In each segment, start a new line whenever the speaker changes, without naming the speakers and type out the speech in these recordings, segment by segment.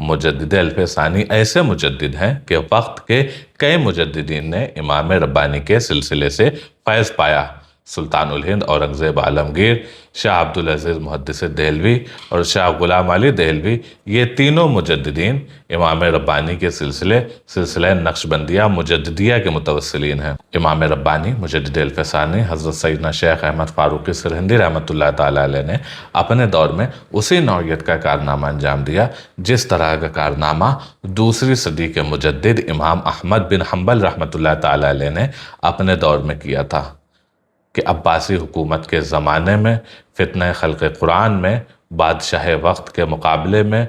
مجدد الف ثانی ایسے مجدد ہیں کہ وقت کے کئی مجددین نے امام ربانی کے سلسلے سے فیض پایا۔ سلطان الہند اورنگزیب عالمگیر، شاہ عبدالعزیز محدث دہلوی اور شاہ غلام علی دہلوی، یہ تینوں مجددین امام ربانی کے سلسلہ نقشبندیہ مجددیہ کے متوسلین ہیں۔ امام ربانی مجدد الف ثانی حضرت سیدنا شیخ احمد فاروقی سرہندی رحمۃ اللہ تعالیٰ علیہ نے اپنے دور میں اسی نوعیت کا کارنامہ انجام دیا جس طرح کا کارنامہ دوسری صدی کے مجدد امام احمد بن حنبل رحمۃ اللہ تعالیٰ علیہ نے اپنے دور میں کیا تھا کہ عباسی حکومت کے زمانے میں فتنہ خلق قرآن میں بادشاہ وقت کے مقابلے میں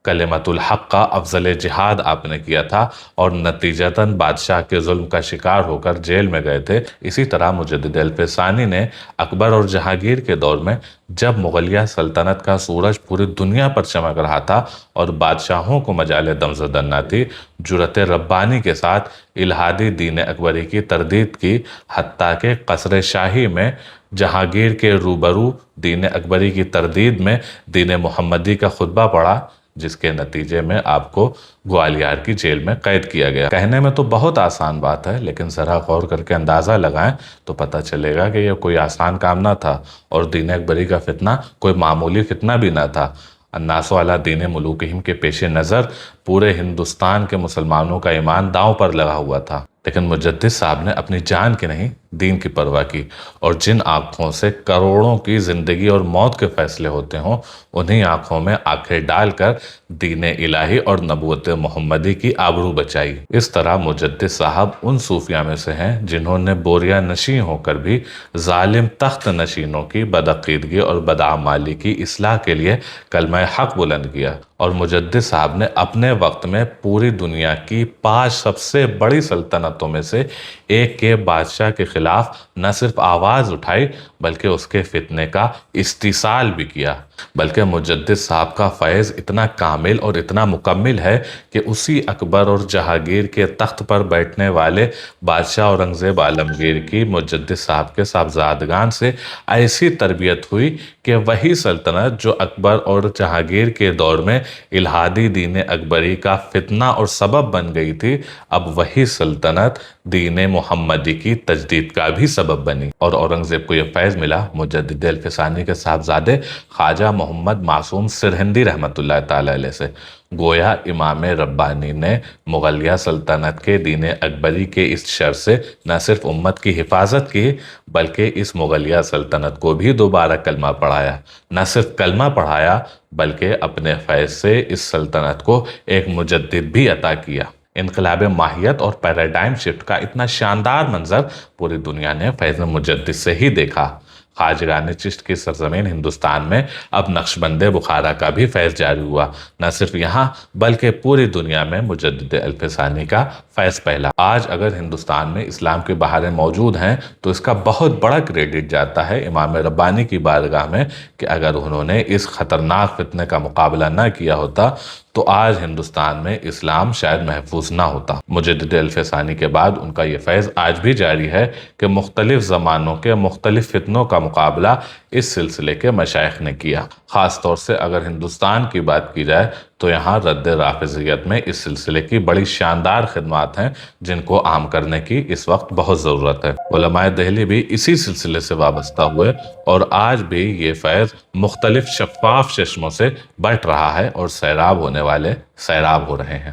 کلمت الحق کا افضل جہاد آپ نے کیا تھا اور نتیجتاً بادشاہ کے ظلم کا شکار ہو کر جیل میں گئے تھے۔ اسی طرح مجدد الف ثانی نے اکبر اور جہانگیر کے دور میں جب مغلیہ سلطنت کا سورج پوری دنیا پر چمک رہا تھا اور بادشاہوں کو مجال دم زدن نہ تھی، جرأت ربانی کے ساتھ الہادی دین اکبری کی تردید کی، حتیٰ کہ قصر شاہی میں جہانگیر کے روبرو دین اکبری کی تردید میں دین محمدی کا خطبہ پڑھا، جس کے نتیجے میں آپ کو گوالیار کی جیل میں قید کیا گیا۔ کہنے میں تو بہت آسان بات ہے، لیکن ذرا غور کر کے اندازہ لگائیں تو پتہ چلے گا کہ یہ کوئی آسان کام نہ تھا، اور دین اکبری کا فتنہ کوئی معمولی فتنہ بھی نہ تھا۔ الناس علی دین ملوکہم کے پیش نظر پورے ہندوستان کے مسلمانوں کا ایمان داؤں پر لگا ہوا تھا، لیکن مجدد صاحب نے اپنی جان کی نہیں دین کی پرواہ کی، اور جن آنکھوں سے کروڑوں کی زندگی اور موت کے فیصلے ہوتے ہوں، انہی آنکھوں میں آنکھیں ڈال کر دین الہی اور نبوت محمدی کی آبرو بچائی۔ اس طرح مجدد صاحب ان صوفیاء میں سے ہیں جنہوں نے بوریا نشین ہو کر بھی ظالم تخت نشینوں کی بدعقیدگی اور بدعمالی کی اصلاح کے لیے کلمہ حق بلند کیا، اور مجدد صاحب نے اپنے وقت میں پوری دنیا کی 5 سب سے بڑی سلطنتوں میں سے ایک کے بادشاہ کے خلاف نہ صرف آواز اٹھائی بلکہ اس کے فتنے کا استیصال بھی کیا۔ بلکہ مجدد صاحب کا فیض اتنا کامل اور اتنا مکمل ہے کہ اسی اکبر اور جہانگیر کے تخت پر بیٹھنے والے بادشاہ اورنگزیب عالمگیر کی مجدد صاحب کے صاحبزادگان سے ایسی تربیت ہوئی کہ وہی سلطنت جو اکبر اور جہانگیر کے دور میں الہادی دین اکبری کا فتنہ اور سبب بن گئی تھی، اب وہی سلطنت دین محمدی کی تجدید کا بھی سبب بنی۔ اور اورنگزیب کو یہ فیض ملا مجدد الف ثانی کے صاحبزادے خواجہ محمد معصوم سرہندی رحمۃ اللہ تعالیٰ علیہ سے۔ گویا امام ربانی نے مغلیہ سلطنت کے دین اکبری کے اس شر سے نہ صرف امت کی حفاظت کی بلکہ اس مغلیہ سلطنت کو بھی دوبارہ کلمہ پڑھایا۔ نہ صرف کلمہ پڑھایا بلکہ اپنے فیض سے اس سلطنت کو ایک مجدد بھی عطا کیا۔ انقلاب ماہیت اور پیراڈائم شفٹ کا اتنا شاندار منظر پوری دنیا نے فیض مجدد سے ہی دیکھا۔ خواجگان چشت کی سرزمین ہندوستان میں اب نقشبند بخارا کا بھی فیض جاری ہوا۔ نہ صرف یہاں بلکہ پوری دنیا میں مجدد الف ثانی کا فیض پھیلا۔ آج اگر ہندوستان میں اسلام کی بہاریں موجود ہیں تو اس کا بہت بڑا کریڈٹ جاتا ہے امام ربانی کی بارگاہ میں کہ اگر انہوں نے اس خطرناک فتنے کا مقابلہ نہ کیا ہوتا تو آج ہندوستان میں اسلام شاید محفوظ نہ ہوتا۔ مجدد الف ثانی کے بعد ان کا یہ فیض آج بھی جاری ہے کہ مختلف زمانوں کے مختلف فتنوں کا مقابلہ اس سلسلے کے مشائخ نے کیا۔ خاص طور سے اگر ہندوستان کی بات کی جائے تو یہاں رد رافضیت میں اس سلسلے کی بڑی شاندار خدمات ہیں جن کو عام کرنے کی اس وقت بہت ضرورت ہے۔ علماء دہلی بھی اسی سلسلے سے وابستہ ہوئے اور آج بھی یہ فیض مختلف شفاف چشموں سے بٹ رہا ہے اور سیراب ہونے والے سیراب ہو رہے ہیں۔